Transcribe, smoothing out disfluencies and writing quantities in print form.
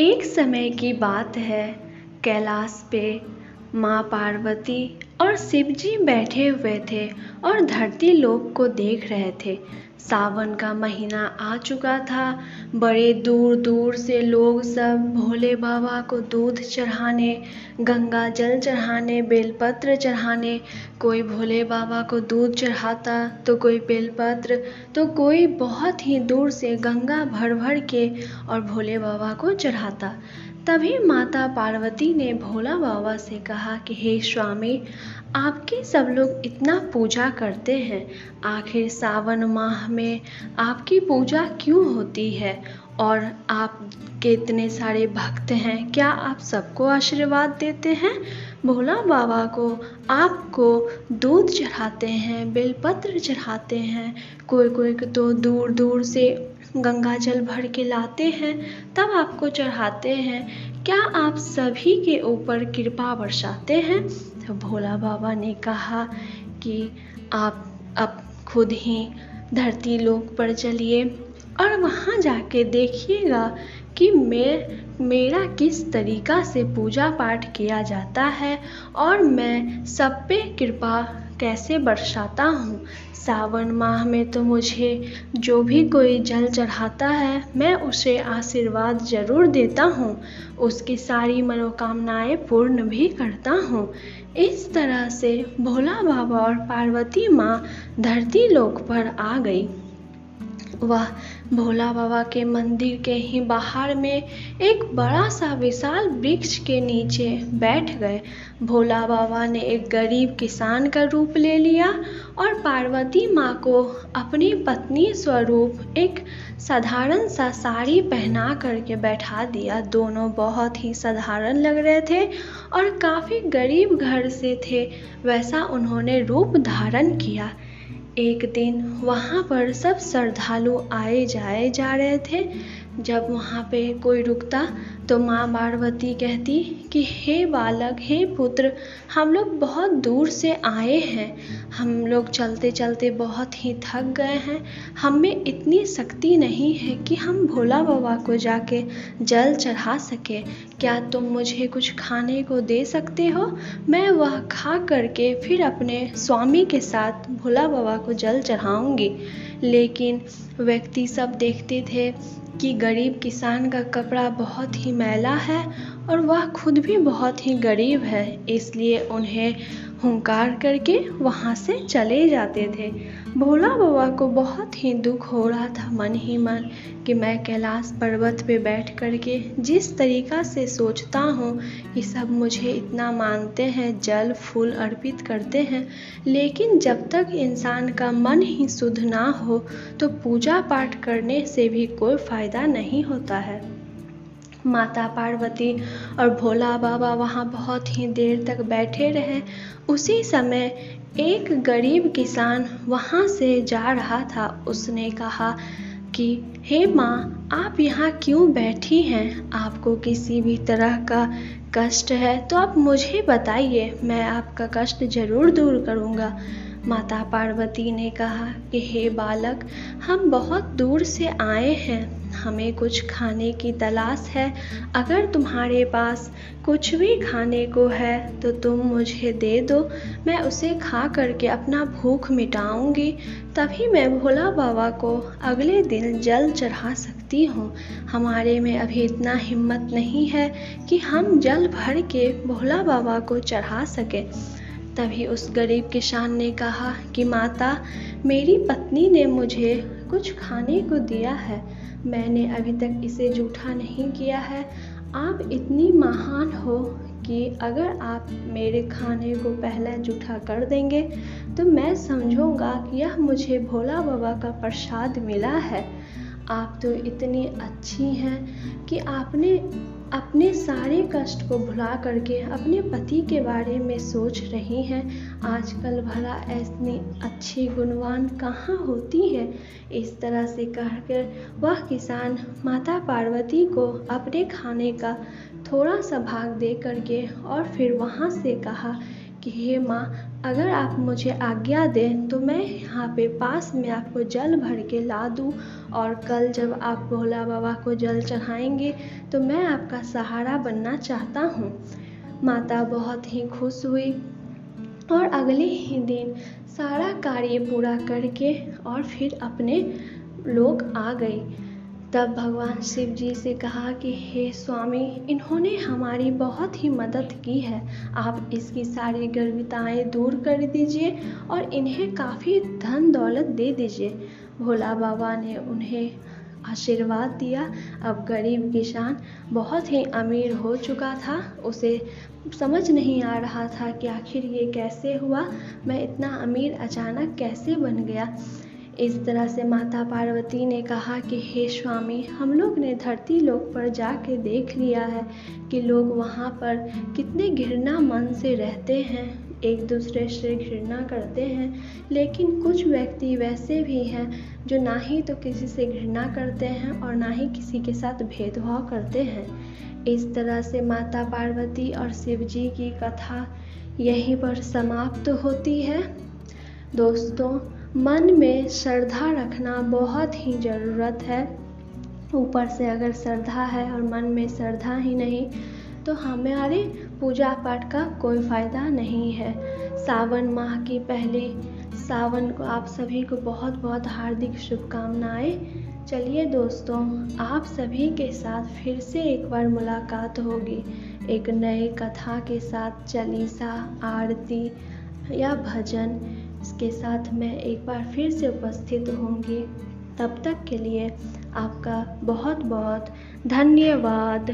एक समय की बात है। कैलाश पे माँ पार्वती और शिव जी बैठे हुए थे और धरती लोक को देख रहे थे। सावन का महीना आ चुका था। बड़े दूर दूर से लोग सब भोले बाबा को दूध चढ़ाने, गंगा जल चढ़ाने, बेलपत्र चढ़ाने, कोई भोले बाबा को दूध चढ़ाता तो कोई बेलपत्र, तो कोई बहुत ही दूर से गंगा भर भर के और भोले बाबा को चढ़ाता। तभी माता पार्वती ने भोला बाबा से कहा कि हे स्वामी, आपकी सब लोग इतना पूजा करते हैं, आखिर सावन माह में आपकी पूजा क्यों होती है? और आपके इतने सारे भक्त हैं, क्या आप सबको आशीर्वाद देते हैं? भोला बाबा को आपको दूध चढ़ाते हैं, बेलपत्र चढ़ाते हैं, कोई कोई तो दूर दूर से गंगा जल भर के लाते हैं तब आपको चढ़ाते हैं। क्या आप सभी के ऊपर कृपा बरसाते हैं? तो भोला बाबा ने कहा कि आप अब खुद ही धरती लोक पर चलिए और वहाँ जाके देखिएगा कि मेरा किस तरीक़ा से पूजा पाठ किया जाता है और मैं सब पे कृपा कैसे बरसाता हूँ। सावन माह में तो मुझे जो भी कोई जल चढ़ाता है मैं उसे आशीर्वाद ज़रूर देता हूँ, उसकी सारी मनोकामनाएं पूर्ण भी करता हूँ। इस तरह से भोला बाबा और पार्वती माँ धरती लोक पर आ गई। वह भोला बाबा के मंदिर के ही बाहर में एक बड़ा सा विशाल वृक्ष के नीचे बैठ गए। भोला बाबा ने एक गरीब किसान का रूप ले लिया और पार्वती माँ को अपनी पत्नी स्वरूप एक साधारण सा साड़ी पहना करके बैठा दिया। दोनों बहुत ही साधारण लग रहे थे और काफ़ी गरीब घर से थे, वैसा उन्होंने रूप धारण किया। एक दिन वहाँ पर सब श्रद्धालु आए जाए जा रहे थे। जब वहाँ पे कोई रुकता तो माँ पार्वती कहती कि हे बालक, हे पुत्र, हम लोग बहुत दूर से आए हैं, हम लोग चलते चलते बहुत ही थक गए हैं, हम में इतनी शक्ति नहीं है कि हम भोला बाबा को जाके जल चढ़ा सके। क्या तुम मुझे कुछ खाने को दे सकते हो? मैं वह खा करके फिर अपने स्वामी के साथ भोला बाबा को जल चढ़ाऊंगी। लेकिन व्यक्ति सब देखते थे कि गरीब किसान का कपड़ा बहुत ही मैला है और वह खुद भी बहुत ही गरीब है, इसलिए उन्हें हुंकार करके वहाँ से चले जाते थे। भोला बाबा को बहुत ही दुख हो रहा था मन ही मन कि मैं कैलाश पर्वत पे बैठ करके जिस तरीक़ा से सोचता हूँ कि सब मुझे इतना मानते हैं, जल फूल अर्पित करते हैं, लेकिन जब तक इंसान का मन ही शुद्ध ना हो तो पूजा पाठ करने से भी कोई फ़ायदा नहीं होता है। माता पार्वती और भोला बाबा वहाँ बहुत ही देर तक बैठे रहे। उसी समय एक गरीब किसान वहाँ से जा रहा था। उसने कहा कि हे माँ, आप यहाँ क्यों बैठी हैं? आपको किसी भी तरह का कष्ट है तो आप मुझे बताइए, मैं आपका कष्ट ज़रूर दूर करूँगा। माता पार्वती ने कहा कि हे बालक, हम बहुत दूर से आए हैं, हमें कुछ खाने की तलाश है। अगर तुम्हारे पास कुछ भी खाने को है तो तुम मुझे दे दो, मैं उसे खा करके अपना भूख मिटाऊंगी, तभी मैं भोला बाबा को अगले दिन जल चढ़ा सकती हूँ। हमारे में अभी इतना हिम्मत नहीं है कि हम जल भर के भोला बाबा को चढ़ा सके। तभी उस गरीब किसान ने कहा कि माता, मेरी पत्नी ने मुझे कुछ खाने को दिया है, मैंने अभी तक इसे जूठा नहीं किया है। आप इतनी महान हो कि अगर आप मेरे खाने को पहले जूठा कर देंगे तो मैं समझूंगा कि यह मुझे भोला बाबा का प्रसाद मिला है। आप तो इतनी अच्छी हैं कि आपने अपने सारे कष्ट को भुला करके अपने पति के बारे में सोच रही हैं। आजकल भला ऐसी अच्छी गुणवान कहाँ होती है? इस तरह से कहकर वह किसान माता पार्वती को अपने खाने का थोड़ा सा भाग दे करके और फिर वहाँ से कहा कि हे माँ, अगर आप मुझे आज्ञा दें तो मैं यहाँ पे पास में आपको जल भर के ला दूँ, और कल जब आप भोला बाबा को जल चढ़ाएंगे तो मैं आपका सहारा बनना चाहता हूँ। माता बहुत ही खुश हुई और अगले ही दिन सारा कार्य पूरा करके और फिर अपने लोग आ गई। तब भगवान शिव जी से कहा कि हे स्वामी, इन्होंने हमारी बहुत ही मदद की है, आप इसकी सारी गर्विताएं दूर कर दीजिए और इन्हें काफ़ी धन दौलत दे दीजिए। भोला बाबा ने उन्हें आशीर्वाद दिया। अब गरीब किसान बहुत ही अमीर हो चुका था। उसे समझ नहीं आ रहा था कि आखिर ये कैसे हुआ, मैं इतना अमीर अचानक कैसे बन गया। इस तरह से माता पार्वती ने कहा कि हे स्वामी, हम लोग ने धरती लोक पर जाके देख लिया है कि लोग वहाँ पर कितने घृणा मन से रहते हैं, एक दूसरे से घृणा करते हैं, लेकिन कुछ व्यक्ति वैसे भी हैं जो ना ही तो किसी से घृणा करते हैं और ना ही किसी के साथ भेदभाव करते हैं। इस तरह से माता पार्वती और शिव जी की कथा यहीं पर समाप्त होती है। दोस्तों, मन में श्रद्धा रखना बहुत ही ज़रूरत है। ऊपर से अगर श्रद्धा है और मन में श्रद्धा ही नहीं तो हमारे पूजा पाठ का कोई फ़ायदा नहीं है। सावन माह की पहली सावन को आप सभी को बहुत बहुत हार्दिक शुभकामनाएं। चलिए दोस्तों, आप सभी के साथ फिर से एक बार मुलाकात होगी एक नए कथा के साथ। चालीसा, आरती या भजन इसके साथ मैं एक बार फिर से उपस्थित होंगी। तब तक के लिए आपका बहुत बहुत धन्यवाद।